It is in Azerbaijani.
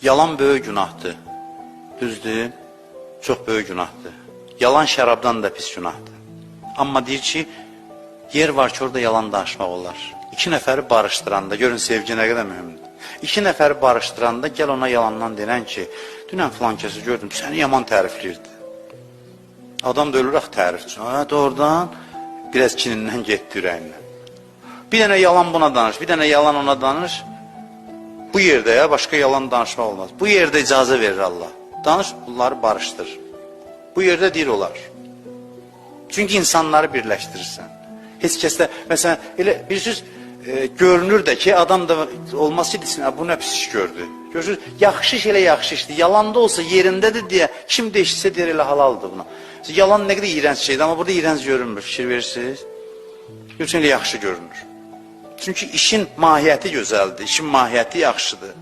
Yalan böyük günahdır. Düzdür? Çox böyük günahdır. Yalan şərabdan da pis günahdır. Amma deyir ki, yer var ki, orada yalan danışmaq olar. İki nəfəri barışdıranda, görün sevgi nə qədər mühümdür. İki nəfəri barışdıranda, gəl ona yalandan denən ki, dünən filan kəsi gördüm, səni yaman tərifləyirdi. Adam da ölür axı tərif üçün. Doğrudan biraz kinindən getdi ürəyindən. Bir dənə yalan buna danış, bir dənə yalan ona danış. Bu yerdə ya, başqa yalan danışmaq olmaz. Bu yerdə icazə verir Allah. Danış, bunları barışdır. Bu yerdə deyir olar. Çünki insanları birləşdirirsən. Heç kəsdə, məsələn, elə bir söz görünür də ki, adam da olması desin, bu nə pis iş gördü. Görürsünüz, yaxşı iş elə yaxşı işdir. Yalan da olsa yerindədir deyə, kim deşsə deyir elə halaldır buna. Yalan nə qədər iğrənc şeydir, amma burada iğrənc görünmür, fikir verirsiniz. Görürsünüz, elə yaxşı görünür. Çünki işin mahiyyəti gözəldir, işin mahiyyəti yaxşıdır.